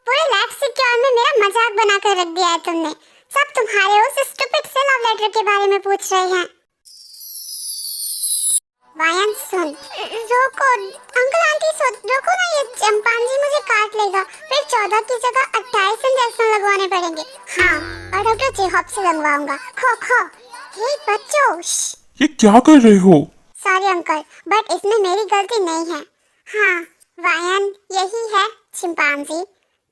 पूरे life secure में मेरा मजाक बना कर रख दिया है तुमने। सब तुम्हारे उस स्टूपिड से लव लेटर के बारे में पूछ रहे हैं। वायन सुन, रोको अंकल आंटी, रोको ना, ये चिंपांजी मुझे काट लेगा। फिर 14 की जगह 28 इंजेक्शन लगवाने पड़ेंगे। हाँ, और डॉक्टर चेहॉप से लगवाऊंगा। खो खो। हे बच्चों, ये क्या कर रहे हो? सॉरी अंकल, बट इसमें मेरी गलती नहीं है। हाँ वायन, यही है chimpanzee.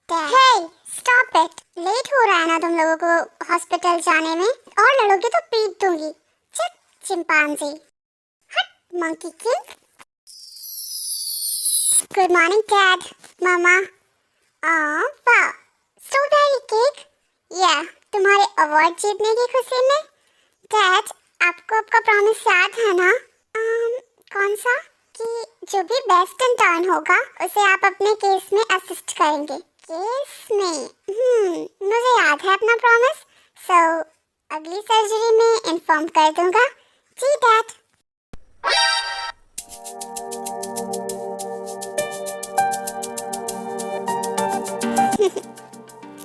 Hey stop it, late हो रहा है ना तुम लोगों को हॉस्पिटल जाने में, और लड़ोगे तो पीट दूंगी। चुप चिंपांजी। हट monkey king. Good morning dad, मामा। वाह, स्ट्रॉबेरी केक। या तुम्हारे अवार्ड जीतने की खुशी में। डैड, आपको आपका प्रॉमिस याद है ना? कौन सा? कि जो भी बेस्ट इन टर्न होगा उसे आप अपने केस में असिस्ट करेंगे। केस में? मुझे याद है अपना प्रॉमिस। सो अगली सर्जरी में इन्फॉर्म कर दूंगा। जी डैड।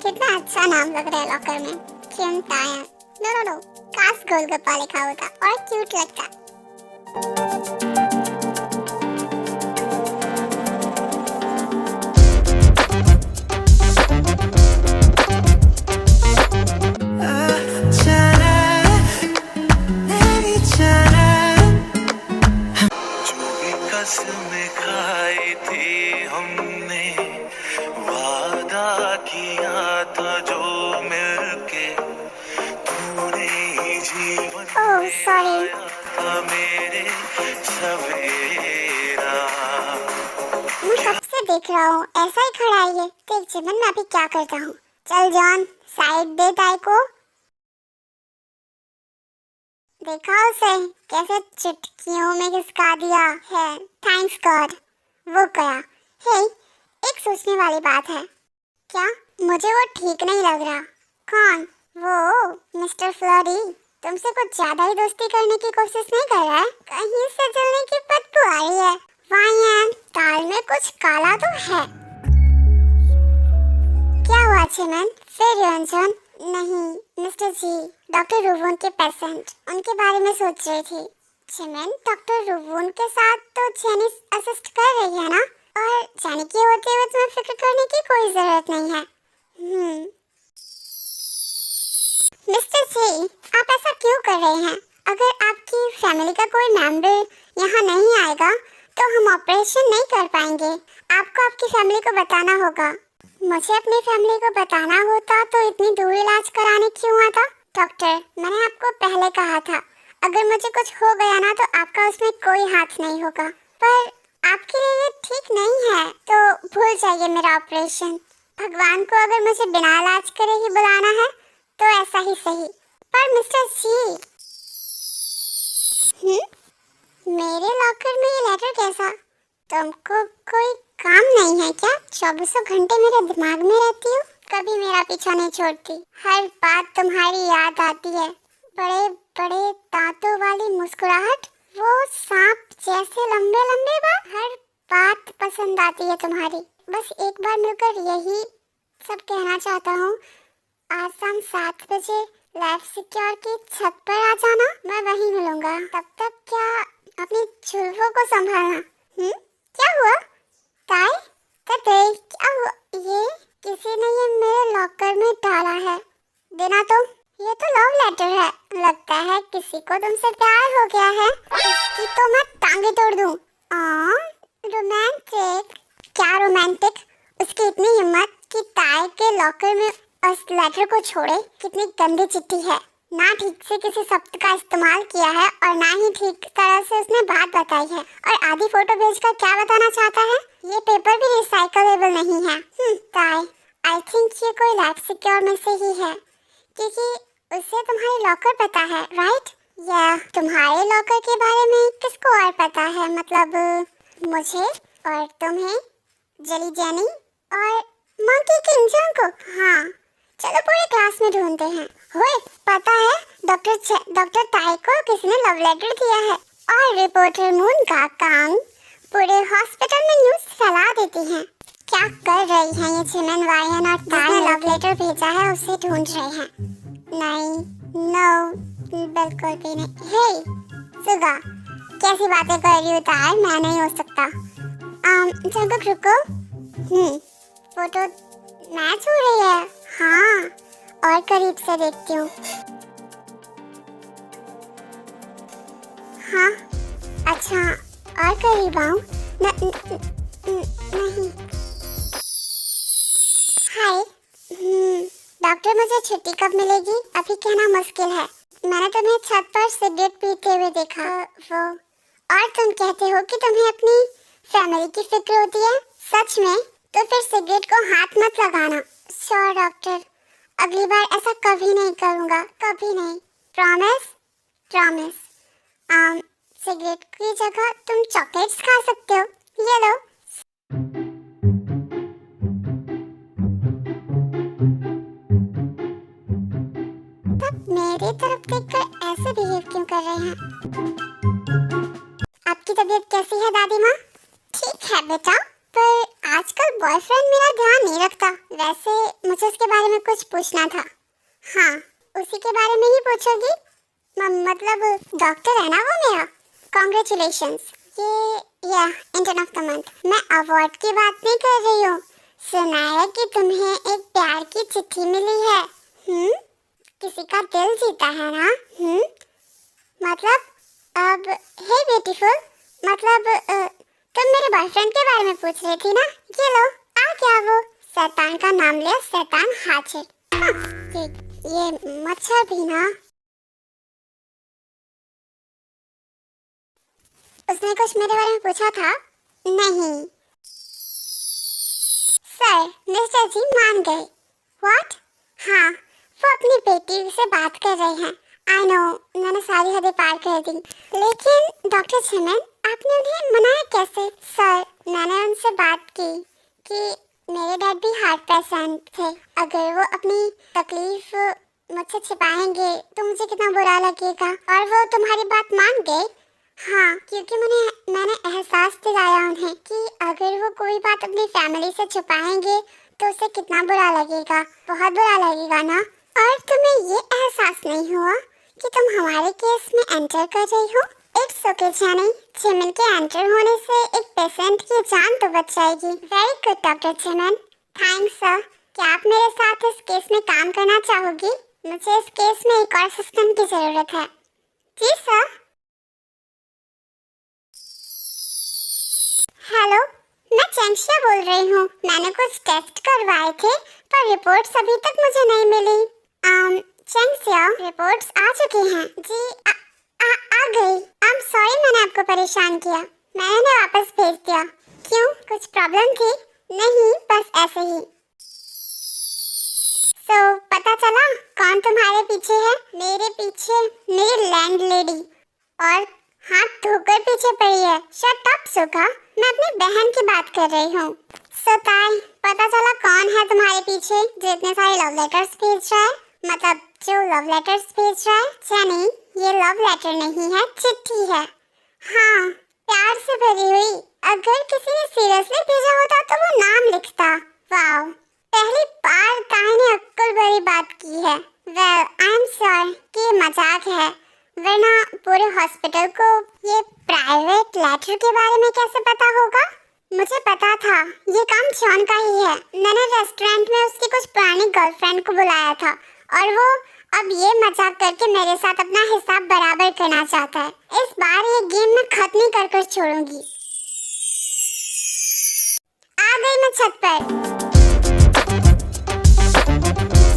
कितना अच्छा नाम लग रहा है लॉकर में, चिंतायन। नो, काश गोलगप्पा लिखा होता और क्यूट लगता। कसमें खाई थी हमने, वादा किया था जो मिलके, तूने ही जीवन में आया था मेरे सवेरा। मैं कब से देख रहा हूँ, ऐसा ही खड़ा है ये। देख जीवन में अभी क्या करता हूँ। चल जॉन, साइड दे ताई को। देखा उसे कैसे चुटकियों में खिसका दिया है। थैंक्स गॉड, वो गया। हे, एक सोचने वाली बात है। क्या? मुझे वो ठीक नहीं लग रहा। कौन? वो मिस्टर फ्लरी तुमसे कुछ ज्यादा ही दोस्ती करने की कोशिश नहीं कर रहा है? कहीं से जलने की बदबू आ रही है। वायन, दाल में कुछ काला तो है। क्या हुआ चिमन? फिर रंजन? नहीं मिस्टर जी, डॉक्टर रुवोन के पेशेंट, उनके बारे में सोच रही थी। चिमन, डॉक्टर रुवोन के साथ तो जेनी असिस्ट कर रही है ना, और जेनी के होते हुए तुम्हें फिक्र करने की कोई जरूरत नहीं है। मिस्टर जी, आप ऐसा क्यों कर रहे हैं? अगर आपकी फैमिली का कोई मेंबर यहाँ नहीं आएगा तो हम ऑपरेशन नहीं कर पाएंगे। आपको आपकी फैमिली को बताना होगा। मुझे अपनी फैमिली को बताना होता तो इतनी दूर इलाज कराने क्यों आता? डॉक्टर, मैंने आपको पहले कहा था, अगर मुझे कुछ हो गया ना तो आपका उसमें कोई हाथ नहीं होगा। पर आपके लिए ये ठीक नहीं है तो भूल जाइए मेरा ऑपरेशन। भगवान को अगर मुझे बिना इलाज करे ही बुलाना है तो ऐसा ही सही। पर मिस्टर जी, मेरे लॉकर में ये लेटर कैसा? तुमको कोई काम नहीं है क्या? 24 घंटे मेरे दिमाग में रहती हो, कभी मेरा पीछा नहीं छोड़ती। हर बात तुम्हारी याद आती है। बड़े बड़े दांतों वाली मुस्कुराहट, वो सांप जैसे लंबे लंबे बाल, हर बात पसंद आती है तुम्हारी। बस एक बार मिलकर यही सब कहना चाहता हूँ। आज शाम 7 बजे लाइफ सिक्योर की छत पर आ जाना, मैं वहीं मिलूंगा। तब तक क्या अपनी जुल्फों को संभालना। क्या हुआ? ताई, क्या हुआ? ये किसी ने ये मेरे लॉकर में डाला है। देना तो। ये तो लव लेटर है। लगता है किसी को तुमसे प्यार हो गया है। इसकी तो मैं टांगे तोड़ दूं। रोमांटिक। क्या रोमांटिक? उसकी इतनी हिम्मत कि ताई के लॉकर में उस लेटर को छोड़े। कितनी गंदी चिट्ठी है। ना ठीक से किसी शब्द का इस्तेमाल किया है और ना ही ठीक तरह से उसने बात बताई है, और आधी फोटो भेजकर क्या बताना चाहता है? ये पेपर भी रिसाइकलेबल नहीं है। ताई, आई थिंक ये कोई लाइफ सिक्योर में से ही है, क्योंकि उसे तुम्हारे लॉकर पता है, राइट? या तुम्हारे लॉकर के बारे में किसको और पता है? मतलब मुझे और तुम्हें, जली जेनी और मंकी किंग को। हाँ, चलो पूरे क्लास में ढूंढते हैं। होए, पता है डॉक्टर ताई को किसी ने लव लेटर दिया है, और रिपोर्टर मून का काम पूरे हॉस्पिटल में न्यूज़ जाती हैं। क्या कर रही हैं ये चिमन वायन और तार लव लेटर भेजा है उसे ढूंढ रहे हैं। नहीं, नो, बिल्कुल भी नहीं। हे सुगा, कैसी बातें कर रही हो तार, मैं नहीं हो सकता। जंगक रुको। फोटो मैच हो रही है। हाँ, और करीब से देखती हूँ। हाँ, अच्छा, और करीब आऊँ? नहीं। हाय, डॉक्टर मुझे छुट्टी कब मिलेगी अभी कहना मुश्किल है। मैंने तुम्हें छत पर सिगरेट पीते हुए देखा। वो और तुम कहते हो कि तुम्हें अपनी फैमिली की फिक्र होती है। सच में? तो फिर सिगरेट को हाथ मत लगाना। श्योर डॉक्टर, अगली बार ऐसा कभी नहीं करूँगा, कभी नहीं। प्रॉमिस? प्रॉमिस। सिगरेट की जगह तुम चॉकलेट्स खा सकते हो। ये लो। मेरी तरफ देखकर ऐसे बिहेव क्यों कर रहे हैं? आपकी तबीयत कैसी है दादी माँ? ठीक है बेटा, पर आजकल बॉयफ्रेंड मेरा ध्यान नहीं रखता। वैसे मुझे उसके बारे में कुछ पूछना था। हाँ, उसी के बारे में ही पूछोगी? मतलब डॉक्टर है ना वो मेरा। कॉन्ग्रेचुलेशंस। ये इंटर्न ऑफ द मंथ। मैं अवार्ड की बात नहीं कर रही हूँ। सुना है कि तुम्हें एक प्यार की चिट्ठी मिली है। किसी का दिल जीता है ना? मतलब अब हे ब्यूटीफुल, मतलब तुम मेरे बॉयफ्रेंड के बारे में पूछ रही थी ना? ये लो, आ क्या वो शैतान का नाम लिया, शैतान हाजिर। हाँ, ये मच्छर भी ना। उसने कुछ मेरे बारे में पूछा था? नहीं। सर, मिस्टर जी मान गए। व्हाट? हाँ, वो अपनी बेटी से बात कर रहे हैं। आई नो, मैंने सारी हदें पार कर दी। लेकिन डॉक्टर चिमन, आपने उन्हें मनाया कैसे? सर, मैंने उनसे बात की कि मेरे डैड भी हार्ट पेशेंट थे। अगर वो अपनी तकलीफ मुझसे छिपाएंगे तो मुझे कितना बुरा लगेगा। और वो तुम्हारी बात मान गए? हाँ, क्योंकि मैंने एहसास दिलाया उन्हें कि अगर वो कोई बात अपनी फैमिली से छुपाएंगे तो उसे कितना बुरा लगेगा। बहुत बुरा लगेगा ना? और तुम्हें ये एहसास नहीं हुआ कि तुम हमारे केस में एंटर कर रही हो? इट्स ओके जानी, चिमन के एंटर होने से एक पेशेंट की जान तो बच जाएगी। Very good doctor Chiman. Thanks sir. क्या आप मेरे साथ इस केस में काम करना चाहोगी? मुझे इस केस में एक और असिस्टेंट की जरूरत है। जी सर। हेलो, मैं चेंगशिया बोल रही हूँ। मैंने कुछ टेस्ट करवाए थे पर रिपोर्ट्स अभी तक मुझे नहीं मिली। चेंगशिया, रिपोर्ट्स आ चुकी हैं। जी आ गई। सॉरी मैंने आपको परेशान किया। मैंने वापस भेज दिया। क्यों, कुछ प्रॉब्लम थी? नहीं, बस ऐसे ही। पता चला कौन तुम्हारे पीछे है? मेरे पीछे मेरी लैंडलेडी, और हाथ धोकर पीछे पड़ी है। शट अप सुगा, मैं अपनी बहन की बात कर रही हूँ। ताई, पता चला कौन है तुम्हारे पीछे जो इतने सारे लव लेटर्स भेज रहा है? मतलब जो लव लेटर्स भेज रहा है? जानी, ये लव लेटर नहीं है, चिट्ठी है। हाँ, प्यार से भरी हुई। अगर किसी ने सीरियसली भेजा होता तो वो नाम लिखता। वाओ, पहली बार ताई ने अक्ल भरी बात की है। वेल, आई एम श्योर कि ये मजाक है, वरना पूरे हॉस्पिटल को ये प्राइवेट लेटर के बारे में कैसे पता होगा? मुझे पता था ये काम जॉन का ही है। मैंने रेस्टोरेंट में उसकी कुछ पुरानी गर्लफ्रेंड को बुलाया था और वो अब ये मजाक करके मेरे साथ अपना हिसाब बराबर करना चाहता है। इस बार ये गेम मैं खत्म नहीं कर छोड़ूंगी। आ गई मैं छत पर।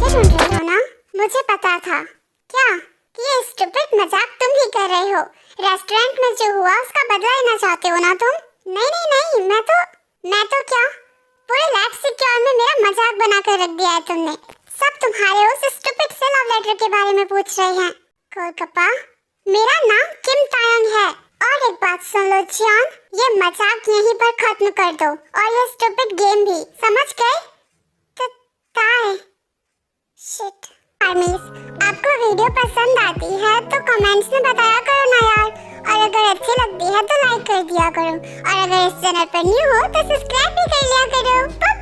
मुझे ढूंढ रही हो ना? मुझे पता था। क्या ये स्टूपिड मजाक तुम ही कर रहे हो? रेस्टोरेंट में जो हुआ उसका बदला लेना चाहते हो ना तुम? नहीं, मैं तो क्या, पूरे लैब सिक्योर में मेरा मजाक बनाकर रख दिया है तुमने। सब तुम्हारे उस स्टूपिड से लव लेटर के बारे में पूछ रहे हैं। कोलकाता, मेरा नाम किम तायंग है। और एक बात सुन लो जॉन, ये मजाक यहीं पर खत्म कर दो और ये स्टूपिड गेम भी, समझ गए? तो ताई, शिट। आर्मीज, आपको वीडियो पसंद आती है तो कमेंट्स में बताया करो ना यार, और अगर अच्छी लगती है तो लाइक कर दिया करो, और अगर इस चैनल पर न्यू हो तो सब्सक्राइब भी कर कर लिया करो।